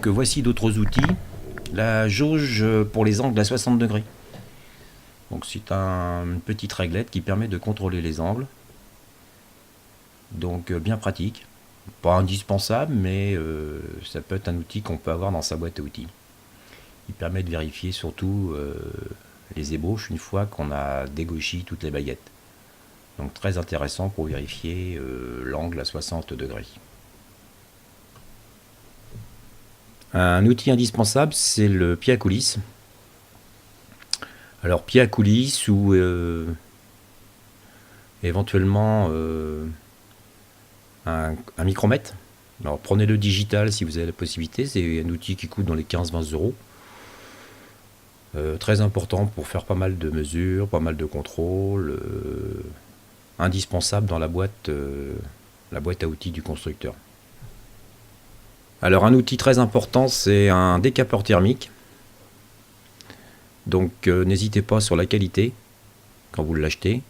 Donc voici d'autres outils. La jauge pour les angles à 60 degrés. Donc c'est une petite réglette qui permet de contrôler les angles. Donc bien pratique. Pas indispensable, mais ça peut être un outil qu'on peut avoir dans sa boîte à outils. Il permet de vérifier surtout les ébauches une fois qu'on a dégauchi toutes les baguettes. Donc très intéressant pour vérifier l'angle à 60 degrés. Un outil indispensable, c'est le pied à coulisse. Alors pied à coulisse ou éventuellement un micromètre. Alors prenez le digital si vous avez la possibilité, c'est un outil qui coûte dans les 15-20 euros. Très important pour faire pas mal de mesures, pas mal de contrôles, indispensable dans la boîte à outils du constructeur. Alors un outil très important, c'est un décapeur thermique. Donc n'hésitez pas sur la qualité quand vous l'achetez.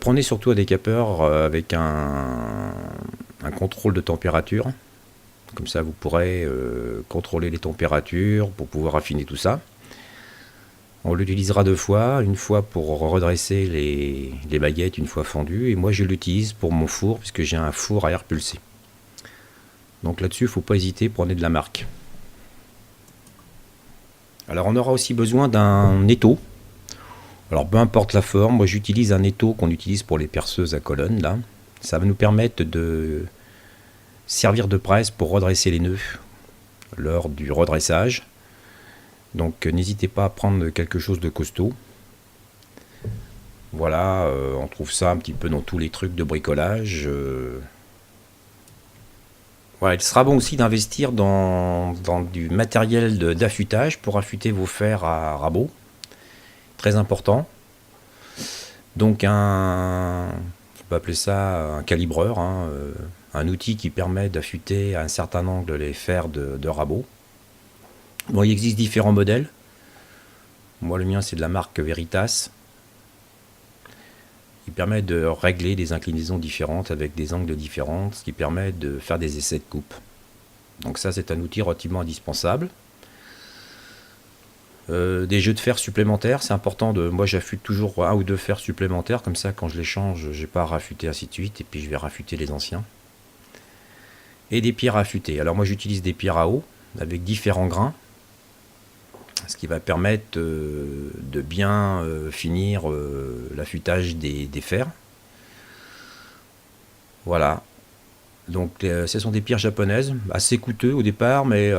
Prenez surtout un décapeur avec un contrôle de température. Comme ça, vous pourrez contrôler les températures pour pouvoir affiner tout ça. On l'utilisera deux fois, une fois pour redresser les baguettes une fois fendues, et moi je l'utilise pour mon four puisque j'ai un four à air pulsé. Donc là-dessus, il ne faut pas hésiter, prenez de la marque. Alors on aura aussi besoin d'un étau. Alors peu importe la forme, moi j'utilise un étau qu'on utilise pour les perceuses à colonne là. Ça va nous permettre de servir de presse pour redresser les nœuds lors du redressage. Donc n'hésitez pas à prendre quelque chose de costaud. Voilà, on trouve ça un petit peu dans tous les trucs de bricolage. Voilà, il sera bon aussi d'investir dans du matériel d'affûtage pour affûter vos fers à rabot. Très important. Donc on peut appeler ça un calibreur, un outil qui permet d'affûter à un certain angle les fers de rabot. Bon, il existe différents modèles. Moi, le mien, c'est de la marque Veritas. Il permet de régler des inclinaisons différentes avec des angles différents, ce qui permet de faire des essais de coupe. Donc ça, c'est un outil relativement indispensable. Des jeux de fer supplémentaires, c'est important. Moi, j'affûte toujours un ou deux fers supplémentaires, comme ça, quand je les change, je n'ai pas à raffûter ainsi de suite, et puis je vais raffûter les anciens. Et des pierres à affûter. Alors moi, j'utilise des pierres à eau avec différents grains, ce qui va permettre de bien finir l'affûtage des fers. Voilà. Donc ce sont des pierres japonaises, assez coûteux au départ, mais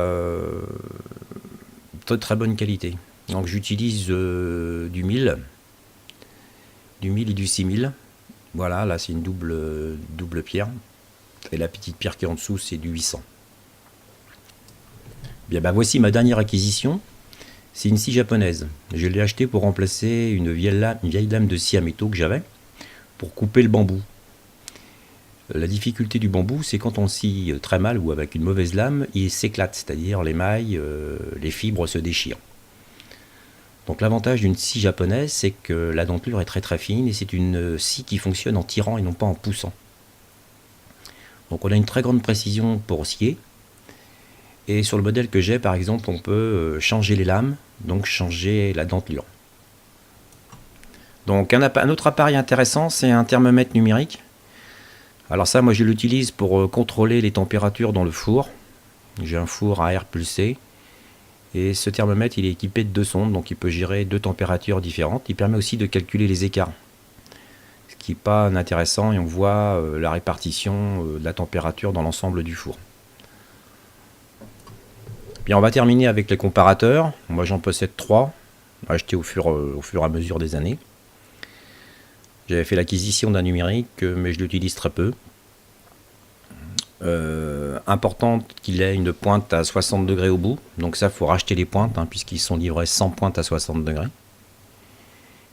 très bonne qualité. Donc j'utilise du 1000 et du 6000. Voilà, là c'est une double pierre. Et la petite pierre qui est en dessous, c'est du 800. Bien, voici ma dernière acquisition. C'est une scie japonaise. Je l'ai achetée pour remplacer une vieille lame de scie à métaux que j'avais pour couper le bambou. La difficulté du bambou, c'est quand on scie très mal ou avec une mauvaise lame, il s'éclate, c'est-à-dire les mailles, les fibres se déchirent. Donc l'avantage d'une scie japonaise, c'est que la dentelure est très très fine et c'est une scie qui fonctionne en tirant et non pas en poussant. Donc on a une très grande précision pour scier. Et sur le modèle que j'ai, par exemple, on peut changer les lames, donc changer la dentelure. Donc un autre appareil intéressant, c'est un thermomètre numérique. Alors ça, moi je l'utilise pour contrôler les températures dans le four. J'ai un four à air pulsé. Et ce thermomètre, il est équipé de deux sondes, donc il peut gérer deux températures différentes. Il permet aussi de calculer les écarts. Ce qui n'est pas intéressant, et on voit la répartition de la température dans l'ensemble du four. Bien, on va terminer avec les comparateurs. Moi j'en possède 3, achetés au fur et à mesure des années. J'avais fait l'acquisition d'un numérique, mais je l'utilise très peu. Important qu'il ait une pointe à 60 degrés au bout. Donc ça, il faut racheter les pointes, puisqu'ils sont livrés sans pointe à 60 degrés.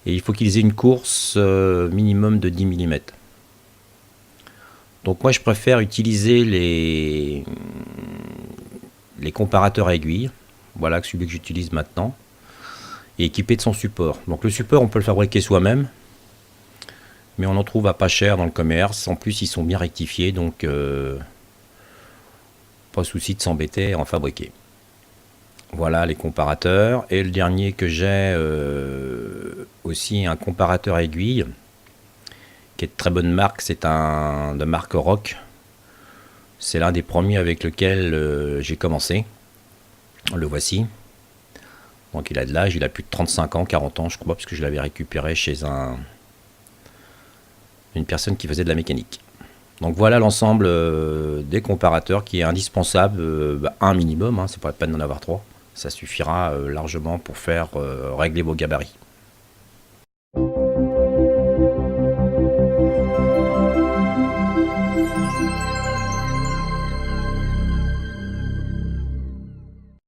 Et il faut qu'ils aient une course minimum de 10 mm. Donc moi je préfère utiliser les comparateurs à aiguilles. Voilà celui que j'utilise maintenant. Et équipé de son support. Donc le support, on peut le fabriquer soi-même. Mais on en trouve à pas cher dans le commerce. En plus, ils sont bien rectifiés. Donc pas souci de s'embêter à en fabriquer. Voilà les comparateurs. Et le dernier que j'ai, aussi un comparateur aiguille, qui est de très bonne marque, c'est un de marque Rock. C'est l'un des premiers avec lequel j'ai commencé. Le voici. Donc il a de l'âge, il a plus de 35 ans, 40 ans je crois, parce que je l'avais récupéré chez une personne qui faisait de la mécanique. Donc voilà l'ensemble des comparateurs qui est indispensable, un minimum, hein, c'est pas la peine d'en avoir trois. Ça suffira largement pour faire régler vos gabarits.